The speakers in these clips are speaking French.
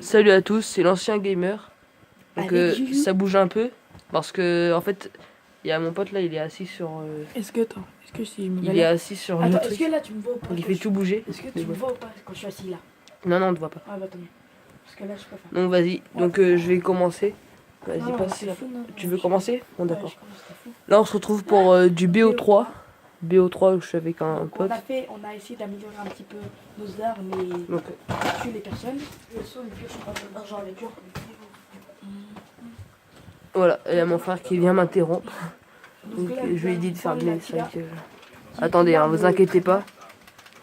Salut à tous, c'est l'ancien gamer. Donc ça bouge un peu parce que en fait il y a mon pote là, il est assis sur. Est-ce que si il est assis sur le truc. Est-ce que là tu me vois ou pas? Donc il fait tout bouger. Est-ce que tu me vois ou pas quand je suis assis là? Non, on te voit pas. Ah bah tant mieux. Parce que là je peux faire. Donc vas-y, donc je vais commencer. Vas-y, passe là. Tu veux commencer? Bon d'accord. Là on se retrouve pour du BO3. BO3, je suis avec un pote. On a essayé d'améliorer un petit peu nos armes et tuer les personnes. Le son, je suis pas d'argent avec eux. Voilà, il y a mon frère qui vient m'interrompre. Donc je lui ai dit de faire les 5. Attendez, hein, vous inquiétez pas.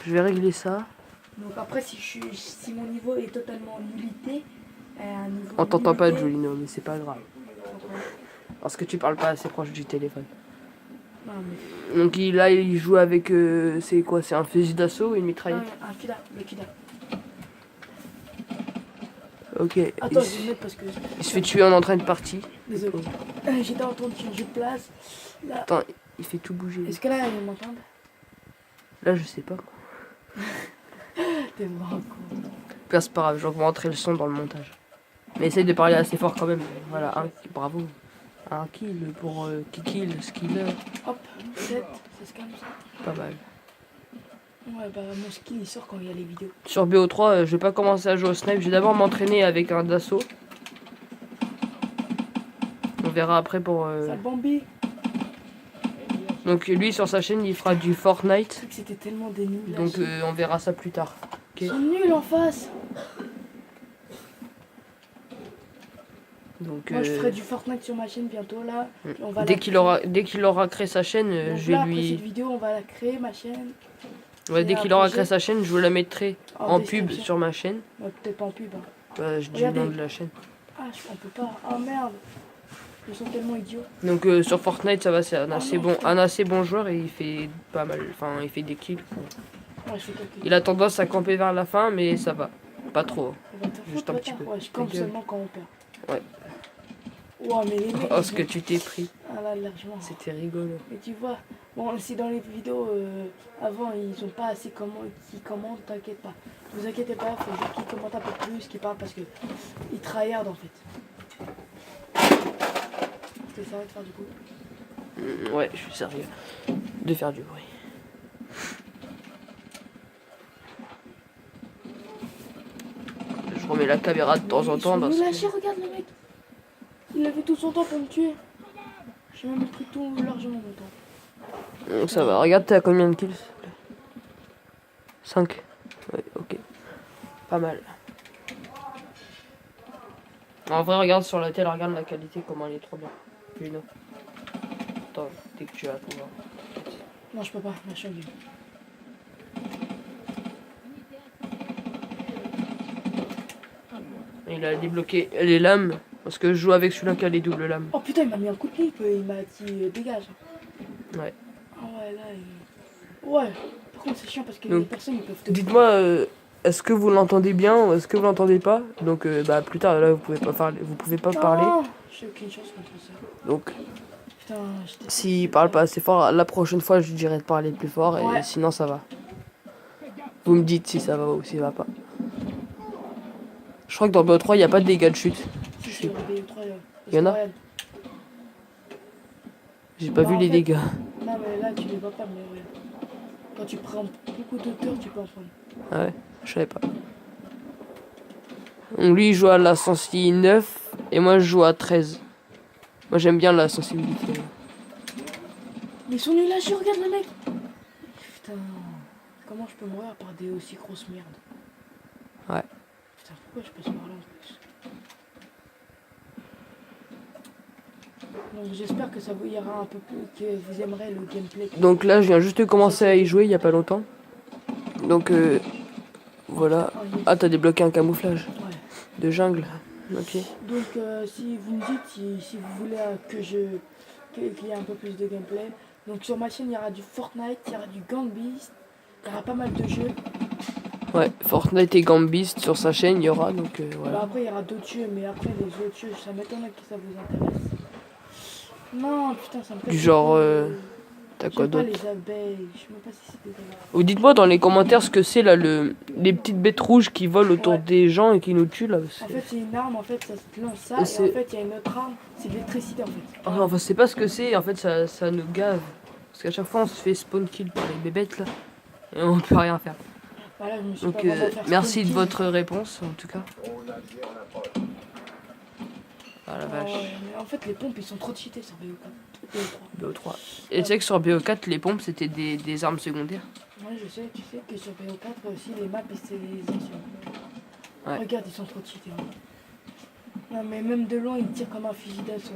Je vais régler ça. Donc après, si mon niveau est totalement nullité, on t'entend pas, Jolino, mais c'est pas grave. Parce que tu parles pas assez proche du téléphone. Non, mais... Donc là, il joue avec... c'est quoi? C'est un fusil d'assaut ou une mitraillette? Un Kida, le Kida. Ok. Attends, je vais le mettre parce que... Il se fait tuer en entrain de partie. Désolé. J'étais en train de changer de place. Là... Attends, il fait tout bouger. Est-ce que là, ils m'entendent? Là, je sais pas. T'es marrant, quoi. C'est pas grave, j'augmenterai le son dans le montage. Mais essaye de parler assez fort quand même. Voilà, bravo. Un kill pour kill, skiller. Hop, 7, ça se calme ça. Pas mal. Ouais, bah mon skill il sort quand il y a les vidéos. Sur BO3, je vais pas commencer à jouer au snipe. Je vais d'abord m'entraîner avec un d'assaut. On verra après pour... Sale Bambi. Donc lui sur sa chaîne il fera du Fortnite. C'était tellement des nuls. Donc on verra ça plus tard. Okay. Ils sont nuls en face. Donc, moi je ferai du Fortnite sur ma chaîne bientôt là. Dès qu'il aura créé sa chaîne, donc je là, vais lui... après cette vidéo on va la créer ma chaîne. Ouais, dès qu'il aura créé sa chaîne, je vous la mettrai en pub sur ma chaîne. Ouais, peut-être pas en pub. Hein. Bah, je dis le nom de la chaîne. Ah, on peut pas. Oh merde. Ils sont tellement idiots. Donc sur Fortnite ça va, c'est un assez bon joueur et il fait pas mal, enfin il fait des kills. Ouais, il a tendance à camper vers la fin mais ça va, pas trop. Juste un petit peu. Ouais, je campe seulement quand on perd. Ouais. Wow, mais les mecs, ce que tu t'es pris. Ah là, largement. C'était rigolo. Mais tu vois, bon, si dans les vidéos avant ils ont pas assez qui commentent, t'inquiète pas. Ne vous inquiétez pas, faut juste qu'ils commentent un peu plus, qu'ils parlent parce que ils tryhard en fait. T'es sérieux de faire du coup? Ouais, je suis sérieux de faire du bruit. Je remets la caméra de temps en temps parce que... Regarde le mec. Il avait tout son temps pour me tuer. J'ai même pris tout largement mon temps. Donc ça va, regarde, t'es à combien de kills? 5. Ouais, ok. Pas mal. En vrai, regarde sur la télé, regarde la qualité, comment elle est trop bien. Juno. Attends, dès que tu vas pouvoir. Non, je peux pas, je suis en game. Il a débloqué les lames. Parce que je joue avec celui-là qui a les doubles lames. Oh putain, il m'a mis un coup de pied, il m'a dit dégage. Ouais. Ah ouais, là, ouais. Par contre, c'est chiant parce que les personnes ils peuvent te... Dites-moi, est-ce que vous l'entendez bien ou est-ce que vous l'entendez pas? Donc, bah, plus tard, là, vous pouvez pas parler. J'ai aucune chance contre ça. Donc, s'il parle pas assez fort, la prochaine fois, je lui dirai de parler plus fort et sinon, ça va. Vous me dites si ça va ou si ça va pas. Je crois que dans BO3, il n'y a pas de dégâts de chute. Il y en a? J'ai pas vu les dégâts. Non mais là tu les vois pas, mais regarde. Quand tu prends beaucoup d'auteur, tu peux en prendre. Ah ouais, je savais pas. Donc lui il joue à la sensibilité 9 et moi je joue à 13. Moi j'aime bien la sensibilité. Mais ils sont nuls là, regarde le mec. Putain, comment je peux mourir par des aussi grosses merdes? Ouais. Putain, pourquoi je peux se mourir là en plus? Donc j'espère que ça vous ira un peu plus, que vous aimerez le gameplay. Donc là je viens juste de commencer à y jouer il y a pas longtemps. Donc voilà. Ah t'as débloqué un camouflage de jungle. Ok. Donc si vous me dites si vous voulez qu'il y ait un peu plus de gameplay. Donc sur ma chaîne il y aura du Fortnite, il y aura du Gang Beast, il y aura pas mal de jeux. Ouais, Fortnite et Gang Beast sur sa chaîne il y aura donc voilà. Bah, après il y aura d'autres jeux, mais après les autres jeux ça m'étonne que ça vous intéresse. Non putain ça me fait du genre T'as quoi J'aime pas d'autre? les abeilles. Je sais même pas si c'est des abeilles. Ou dites-moi dans les commentaires ce que c'est là, les petites bêtes rouges qui volent autour Ouais. des gens et qui nous tuent là. En fait, c'est une arme, en fait, ça se lance ça. Et en C'est- fait, il y a une autre arme, c'est de l'électricité en fait. Enfin, je sais pas ce que c'est, en fait ça nous gave. Parce qu'à chaque fois on se fait spawn kill par les bébêtes là. Et on peut rien faire. Voilà, je me suis Donc pas vraiment faire merci spawn de kill. votre réponse en tout cas. Ah la Ouais, vache. mais en fait, les pompes ils sont trop cheatés sur BO4. BO3. BO3. Et tu sais que sur BO4 les pompes c'était des armes secondaires. Moi je sais, tu sais que sur BO4 aussi les maps et c'est les actions. Ouais. Regarde, ils sont trop cheatés. Hein. Non, mais même de loin, ils tirent comme un fusil d'assaut.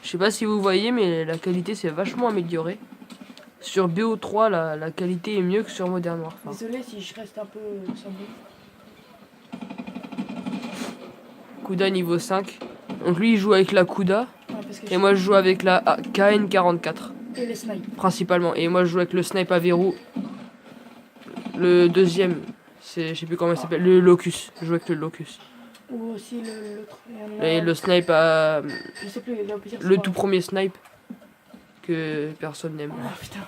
Je sais pas si vous voyez mais la qualité s'est vachement améliorée. Sur BO3 la qualité est mieux que sur Modern Warfare. Désolé si je reste un peu sans bruit. Kuda niveau 5. Donc lui il joue avec la Kuda. Ouais, parce que Et moi je joue avec la KN44 Et les snipes. principalement. Et moi je joue avec le snipe à verrou. Le deuxième, je sais plus comment il s'appelle, le Locus. Je joue avec le Locus. Ou aussi l'autre. Il y en a- Et le snipe à... Je sais plus, le pire, c'est Le quoi tout premier snipe que personne n'aime. Oh putain.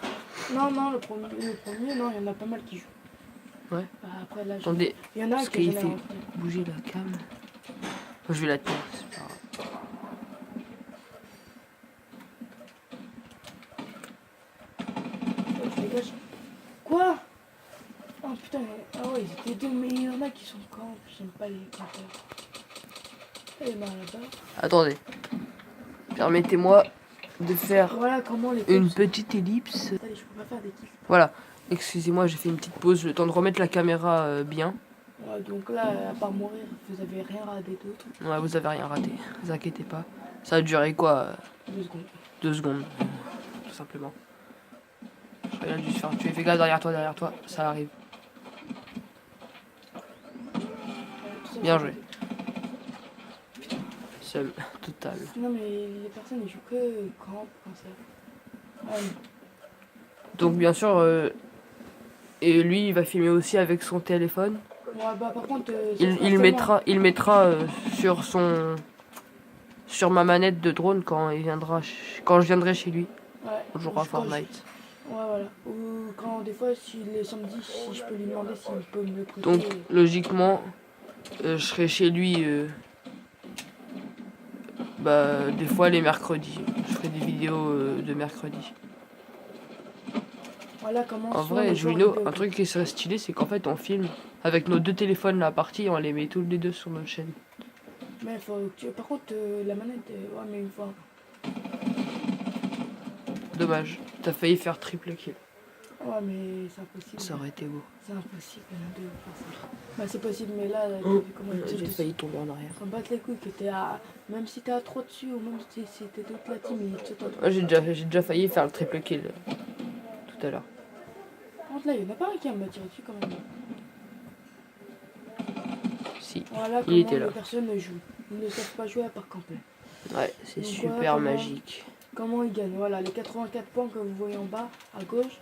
Non, le premier, non, il y en a pas mal qui jouent. Ouais. Bah, après là, Attendez, il y en a parce que qu'il j'en ai fait rencontré. bouger la cam. Enfin, je vais la tenir, c'est pas grave. Je dégage. Quoi? Oh putain, ah ouais, ils étaient deux, mais il y en a qui sont camps, j'aime pas les campeurs. Elle est mal là-bas. Attendez. Permettez-moi de faire Voilà comment les une camps petite ellipse. sont- Allez, je peux pas faire des kills. Voilà. Excusez-moi, j'ai fait une petite pause, le temps de remettre la caméra bien. Ouais, donc là, à part mourir, vous avez rien raté d'autre. Ouais, vous avez rien raté, vous inquiétez pas. Ça a duré quoi 2 secondes. 2 secondes, tout simplement. Je regarde juste faire tuer. Fais gaffe derrière toi, ça arrive. Tout ça, Bien c'est joué. raté. Seul, total. Non, mais les personnes, ils jouent que camp comme ça. Ah, non. Donc bien sûr, et lui il va filmer aussi avec son téléphone. Ouais, bah par contre, Il mettra sur ma manette de drone quand quand je viendrai chez lui. Ouais, On jouera à quand je- Fortnite. Ouais, voilà. Ou quand des fois, si les samedis, si je peux lui demander s'il peut me coûter. Donc logiquement, je serai chez lui. Bah des fois les mercredis. Je ferai des vidéos de mercredi. Voilà comment. En souvent, vrai, les joueurs Juino, vidéo- un truc qui serait stylé, c'est qu'en fait on filme avec nos deux téléphones la partie et on les met tous les deux sur notre chaîne. Mais faut que tu... Par contre, la manette, ouais, mais une fois. Dommage, t'as failli faire triple kill. Ouais, mais c'est impossible. Ça aurait été beau. C'est impossible de faire ça. Bah, c'est possible, mais là, t'as Oh, vu comment il tire j'ai dessus. failli tomber en arrière. On bat les couilles que t'es à. Même si t'es à 3 dessus, ou même si t'es toute la team, il te saute. Moi j'ai déjà failli faire le triple kill tout à l'heure. Par contre, là, il y en a pas un qui va me tirer dessus quand même. Si. Voilà Il comment était là. les personnes jouent. Ils ne savent pas jouer à part camper. Ouais, c'est Donc, super voilà comment- magique. Comment il gagne. Voilà, les 84 points que vous voyez en bas, à gauche,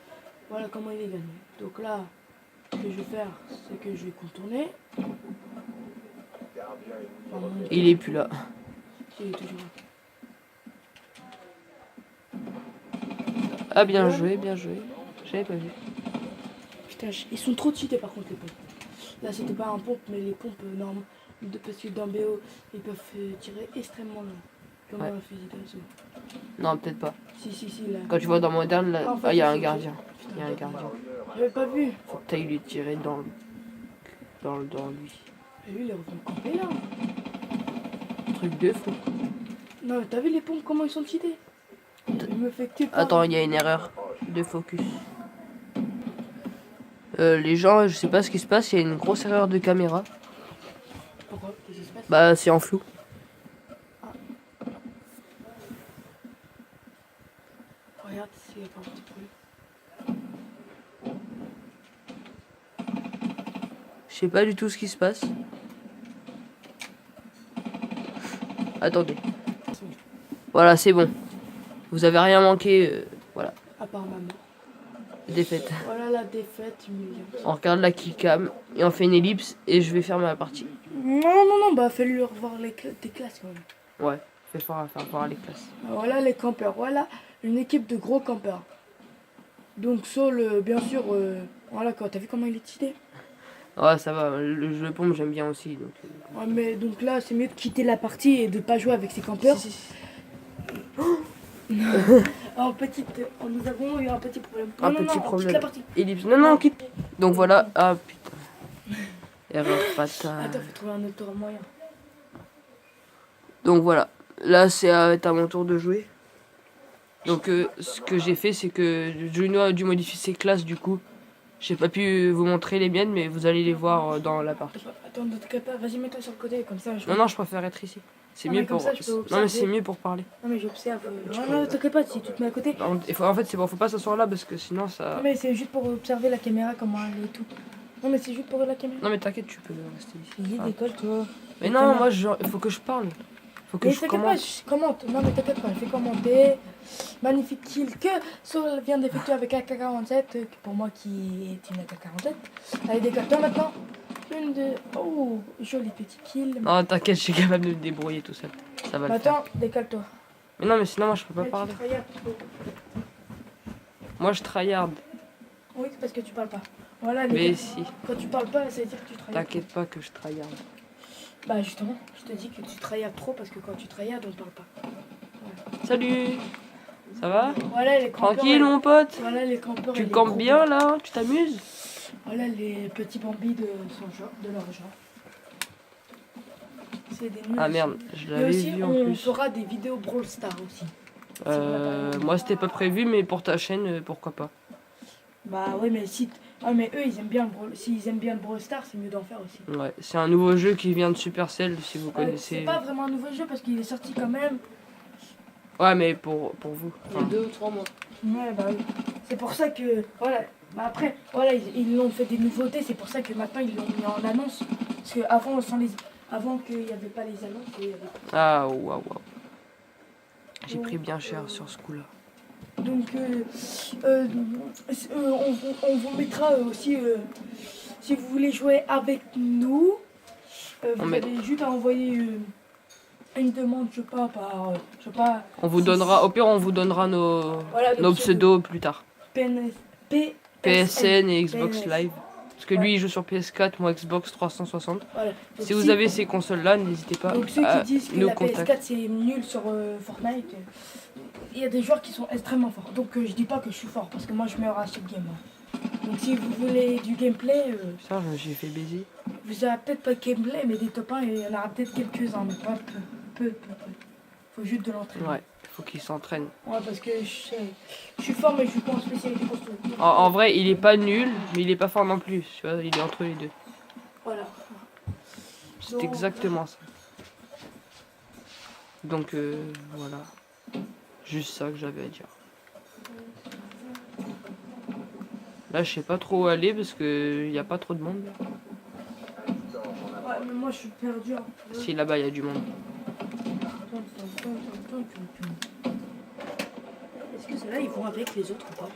voilà comment il est gagné. Donc là, ce que je vais faire, c'est que je vais contourner. Enfin, monter. Il est plus là. Si, il est toujours là. Ah bien joué, bien joué. J'avais pas vu. Putain, ils sont trop cheatés par contre les pompes. Là, c'était pas un pompe, mais les pompes normales. Parce que dans BO, ils peuvent tirer extrêmement loin. Comme Ouais. un fusil d'assaut. Non, peut-être pas. Si, là. Quand tu vois dans Modern, là, Ah, en fait, ah, il y a ils un sont- gardien. Putain, Il y a un gardien. J'avais pas vu. Faut que t'ailles lui tirer dans lui. Et lui, il est revenu camper là. Truc de fou. Non, mais t'as vu les pompes, comment ils sont cheatés? Il me fait que par- Attends, il y a une erreur de focus. Les gens, je sais pas ce qui se passe, il y a une grosse erreur de caméra. Pourquoi? Qu'est-ce qui se passe? Bah, c'est en flou. Regarde s'il y a pas un petit bruit. Je sais pas du tout ce qui se passe. Attendez. Voilà, c'est bon. Vous avez rien manqué. Voilà, À part ma mort. défaite. Voilà la défaite humiliante. On regarde la killcam et on fait une ellipse et je vais fermer la partie. Non, bah fais-lui revoir tes classes quand même. Ouais, faire voir les classes. Voilà les campeurs, voilà une équipe de gros campeurs. Donc Saul, bien sûr, voilà quoi, t'as vu comment il est cheaté? Ouais, ça va, le jeu de pompe, j'aime bien aussi. Donc, Ouais, mais donc là, c'est mieux de quitter la partie et de pas jouer avec ses campeurs. Si, si, si. Nous avons eu un petit problème. Un Non, non, petit non, on quitte problème. la partie. Ellipse. Non, non, quitte. Donc voilà. Ah putain. Erreur fatale. Attends, faut trouver un autre moyen. Donc voilà. Là, c'est à mon tour de jouer. Donc ce que j'ai fait, c'est que Juno a dû modifier ses classes du coup. J'ai pas pu vous montrer les miennes, mais vous allez les voir dans la partie. Attends, ne t'inquiète pas, vas-y, mets-toi sur le côté, comme ça je. Non, non, je préfère être ici. C'est Non, mieux mais comme pour. ça, je peux Non, observer. mais c'est mieux pour parler. Non, mais j'observe. Non, ne t'inquiète pas, si tu te mets à côté. En fait, c'est bon, faut pas s'asseoir là parce que sinon ça. Non, mais c'est juste pour observer la caméra, comment elle est et tout. Non, mais c'est juste pour la caméra. Non, mais t'inquiète, tu peux rester ici. Vas-y, Ah. décolle-toi. Mais non, moi, il faut que je parle. Faut que Mais je t'inquiète pas, commente. je commente. Non, mais t'inquiète pas, je vais commenter. Magnifique kill que Saul vient d'effectuer avec AK-47, pour moi qui est une AK-47. Allez, décolle-toi maintenant. Une de. Oh, joli petit kill. Non, t'inquiète, je suis capable de me débrouiller tout seul. Ça va le faire. Attends, décolle-toi. Mais non, mais sinon, moi, je peux pas Ouais, parler. tu tryhard trop. Moi, je tryhard. Oui, c'est parce que tu parles pas. Voilà, les Mais gars, si. quand tu parles pas, ça veut dire que tu tryhard. T'inquiète pas que je tryhard. Bah, justement, je te dis que tu tryhard trop parce que quand tu tryhard, on parle pas. Salut. Ça va? Voilà les campeurs. Tranquille, mon pote? Voilà les campeurs. et Tu les campes gros bien, là? Tu t'amuses? Voilà les petits bambis de son genre, de leur genre. C'est des nuls. Ah merde, je Et l'avais aussi, vu en on plus. fera des vidéos Brawl Stars aussi. Moi, c'était pas prévu, mais pour ta chaîne, pourquoi pas? Bah ouais, mais si. Ah, mais eux, ils aiment bien le Brawl. S'ils aiment bien le Brawl Stars, c'est mieux d'en faire aussi. Ouais, c'est un nouveau jeu qui vient de Supercell, si vous C'est connaissez. pas vraiment un nouveau jeu parce qu'il est sorti quand même. Ouais, mais pour vous. Il y a 2 ou 3 mois. Ouais, bah oui. C'est pour ça que. Voilà. Bah après, voilà, ils l'ont fait des nouveautés. C'est pour ça que maintenant, ils l'ont mis en annonce. Parce que avant, avant qu'il n'y avait pas les annonces, il y avait. Ah, waouh, waouh. J'ai pris bien cher sur ce coup-là. Donc, on vous mettra aussi, si vous voulez jouer avec nous, vous avez juste à envoyer une demande, je sais pas, On vous donnera, au pire, on vous donnera nos pseudos plus tard. PSN et Xbox PNS. Live. Parce que lui, il joue sur PS4, moi Xbox 360. Voilà. Si vous avez ces consoles-là, n'hésitez pas Donc ceux à qui disent que nous la contacter. PS4 c'est nul sur Fortnite, il y a des joueurs qui sont extrêmement forts. Donc je dis pas que je suis fort parce que moi je meurs à chaque game. Donc si vous voulez du gameplay, Ça, j'ai fait baiser. vous avez peut-être pas de gameplay mais des top 1 il y en aura peut-être quelques-uns, mais pas peu. Faut juste de l'entraînement. Ouais, il faut qu'il s'entraîne. Ouais, parce que je suis fort mais je suis pas en spécialité construction. En vrai, il est pas nul, mais il est pas fort non plus. Tu vois, il est entre les deux. Voilà. C'est Donc, exactement ça. Donc voilà. Juste ça que j'avais à dire. Là, je sais pas trop où aller parce que il y a pas trop de monde. Ouais, mais moi je suis perdu un peu. Si là-bas il y a du monde. Est-ce que ceux-là ils vont avec les autres ou pas?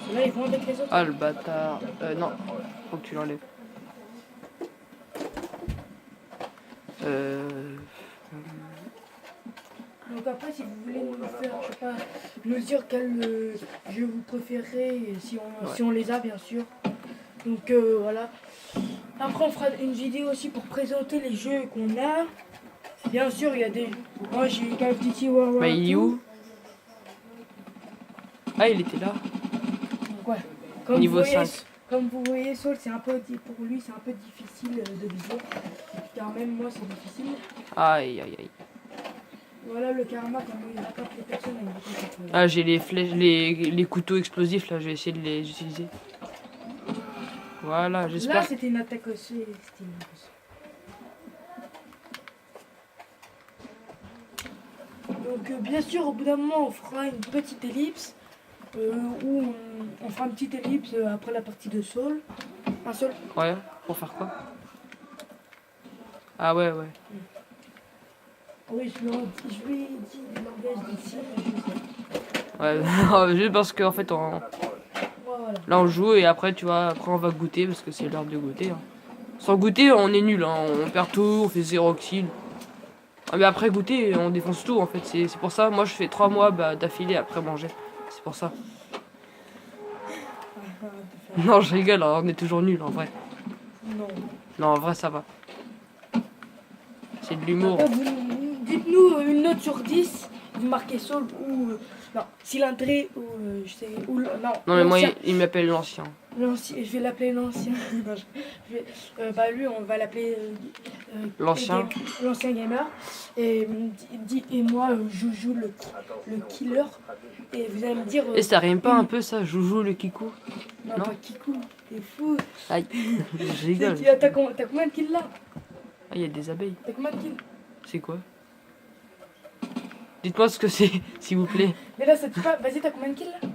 Ceux-là ils vont avec les autres? Ah le bâtard. Non, faut que tu l'enlèves. Donc après si vous voulez nous faire, je sais pas, nous dire quel jeu vous préférez, si on les a bien sûr. Donc voilà. Après on fera une vidéo aussi pour présenter les jeux qu'on a. Bien sûr il y a des. Moi j'ai Call of Duty World War Mais il est 2. où? Ah il était là. Donc ouais. Comme Niveau vous voyez, 5. Comme vous voyez, Saul c'est un peu pour lui c'est un peu difficile de viser. Car même moi c'est difficile. Aïe aïe aïe. Voilà le karma quand il attrape les personnes il attrape les Ah j'ai les flèches, les couteaux explosifs là, je vais essayer de les utiliser. Voilà, Là j'espère. c'était une attaque aussi. C'était une attaque aussi. Donc bien sûr au bout d'un moment on fera une petite ellipse où on fera une petite ellipse après la partie de Saul. Un seul. Ouais, pour faire quoi? Ah ouais ouais. Oui je lui ai dit le langage des signes, je sais. Ouais, juste parce qu'en fait Voilà. là on joue et après tu vois, après on va goûter parce que c'est l'heure de goûter. Hein. Sans goûter on est nul, hein. On perd tout, on fait 0 kill. Ah, mais après goûter on défonce tout en fait, c'est pour ça, moi je fais 3 mois d'affilée après manger. C'est pour ça. Non, je rigole, on est toujours nuls en vrai. Non. Non, en vrai, ça va. C'est de l'humour. Après, dites-nous une note sur 10. Vous marquez Saul ou... non, cylindré ou... je sais... Ou, non, Non, mais moi, l'ancien. il m'appelle l'ancien. L'ancien, je vais l'appeler l'ancien. Non, bah lui, on va l'appeler L'ancien. L'ancien gamer. Et, et moi, Joujou le killer. Et vous allez me dire... Et ça rime pas un peu ça, Joujou le kikou? non, non. pas Kikou, t'es fou. Aïe, je rigole. T'as combien de kills là? Ah, il y a des abeilles. T'as combien de kills? C'est quoi? Dites-moi ce que c'est, s'il vous plaît. Mais là, ça te dit pas... Vas-y, t'as combien de kills là?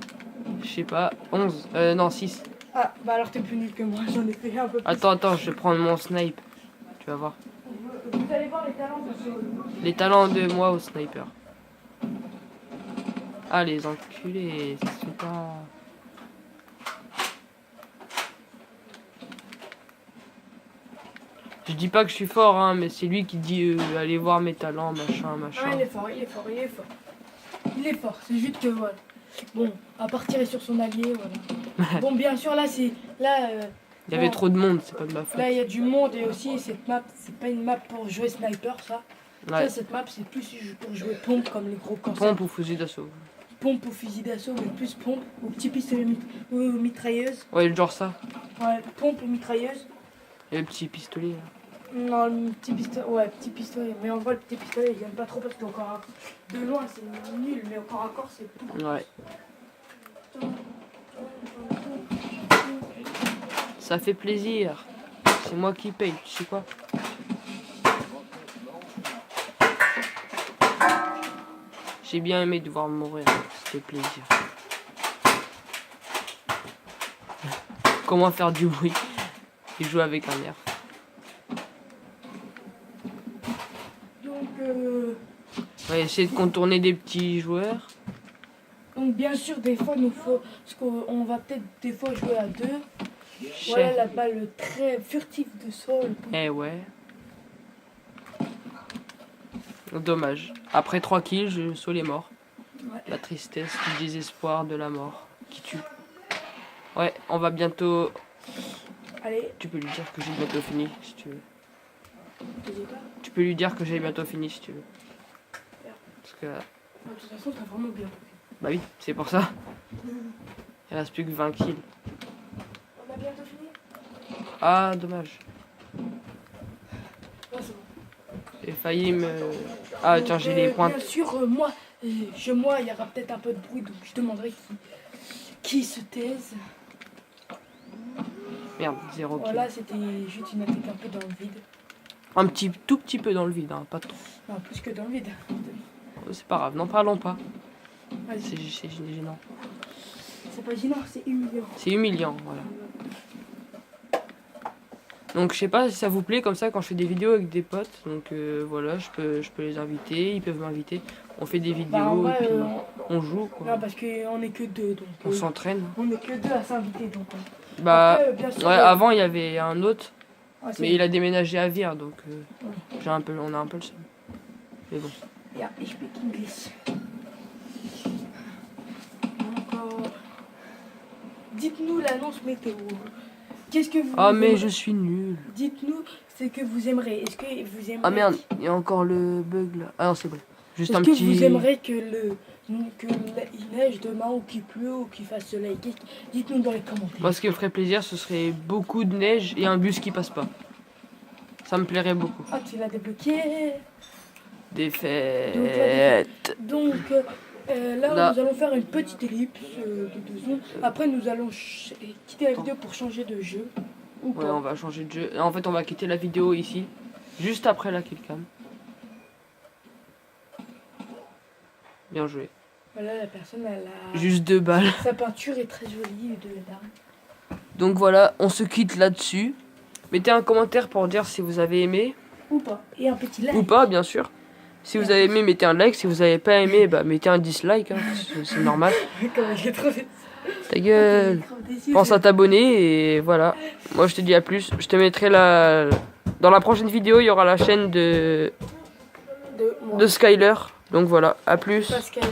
Je sais pas, 11. Non, 6. Ah, bah alors t'es plus nul que moi, j'en ai fait un peu plus. Attends, je vais prendre mon snipe. Tu vas voir. Vous allez voir les talents de Saul. Les talents de moi au sniper. Ah, les enculés, ça se fait pas. Je dis pas que je suis fort, hein, mais c'est lui qui dit allez voir mes talents, machin, machin. Ah, il est fort. Il est fort, c'est juste que voilà. Bon, à partir sur son allié, voilà. Bon, bien sûr, là, c'est... Là, Il y avait bon, trop de monde, c'est pas de ma faute. là, il y a du monde et aussi, cette map, c'est pas une map pour jouer sniper, ça. Ouais. Ça, cette map, c'est plus pour jouer pompe, comme les gros cancers. Pompe ou fusil d'assaut. Pompe ou fusil d'assaut, mais plus pompe, ou petit pistolet ou mitrailleuse. Ouais, genre ça. Ouais, pompe ou mitrailleuse. Et le petit pistolet là. Non, le petit pistolet, ouais, petit pistolet. Mais en vrai, le petit pistolet, il aime pas trop parce qu'encore de loin, c'est nul, mais encore à corps, c'est tout. Ouais. Ça fait plaisir. C'est moi qui paye, tu sais quoi? J'ai bien aimé devoir mourir, c'était plaisir. Comment faire du bruit et jouer avec un nerf. On va essayer de contourner des petits joueurs. Donc bien sûr, des fois, nous faut, parce qu'on va peut-être des fois jouer à deux. Cher. Voilà la balle très furtive de Saul. Eh ouais. Dommage. Après 3 kills, Saul est mort. Ouais. La tristesse, du désespoir, de la mort qui tue. Ouais, on va bientôt... Allez, Tu peux lui dire que j'ai bientôt fini si tu veux. je dis pas. Tu peux lui dire que j'ai bientôt fini si tu veux. Parce que... De toute façon, t'as vraiment bien. Bah oui, c'est pour ça. Il reste plus que 20 kills. On a bientôt fini? Ah, dommage. Ouais, c'est bon. J'ai failli me... Ah tiens, j'ai les points. Bien sûr, moi, il y aura peut-être un peu de bruit, donc je demanderai qui se taise. Merde, 0 kill. Voilà, c'était juste une attaque un peu dans le vide. Un tout petit peu dans le vide, hein, pas trop. Non, plus que dans le vide. C'est pas grave, n'en parlons pas. Vas-y. C'est gênant. C'est pas gênant, c'est humiliant. C'est humiliant, voilà. Donc je sais pas si ça vous plaît comme ça quand je fais des vidéos avec des potes. Donc voilà, je peux les inviter, ils peuvent m'inviter. On fait des vidéos Bah, en vrai, et puis on joue quoi. non, parce qu'on est que deux, donc... On s'entraîne. on est que deux à s'inviter, donc... Bah Après, bien sûr, ouais, avant il y avait un autre, ouais, c'est- mais il a déménagé à Vire, donc Ouais. on a un peu le seum. Mais bon. Ja, ich speak English. Donc, dites-nous l'annonce météo. Qu'est-ce que vous... Ah mais je suis nul. Dites-nous ce que vous aimerez. Est-ce que vous aimeriez... Ah merde, il y a encore le bug là. Ah non c'est bon. Juste Est-ce un que petit... vous aimeriez que il neige demain ou qu'il pleut ou qu'il fasse soleil? Dites-nous dans les commentaires. Moi ce qui me ferait plaisir ce serait beaucoup de neige et un bus qui passe pas. Ça me plairait beaucoup. Ah, tu l'as débloqué. Des fêtes. Donc là, Là. nous allons faire une petite ellipse de 2 secondes. Après, nous allons quitter la vidéo pour changer de jeu. Ou Ouais, pas. on va changer de jeu. En fait, on va quitter la vidéo ici, juste après la killcam. Bien joué. Voilà, la personne, elle a... Juste 2 balles. Sa peinture est très jolie de dame. Donc voilà, on se quitte là-dessus. Mettez un commentaire pour dire si vous avez aimé. Ou pas. Et un petit like. Ou pas, bien sûr. Si vous avez aimé, mettez un like. Si vous n'avez pas aimé, bah mettez un dislike. Hein. C'est normal. Comment il est trop... Ta gueule. Pense à t'abonner et voilà. Moi, je te dis à plus. Je te mettrai la... Dans la prochaine vidéo, il y aura la chaîne de Skyler. Donc voilà, à plus. Parce qu'elle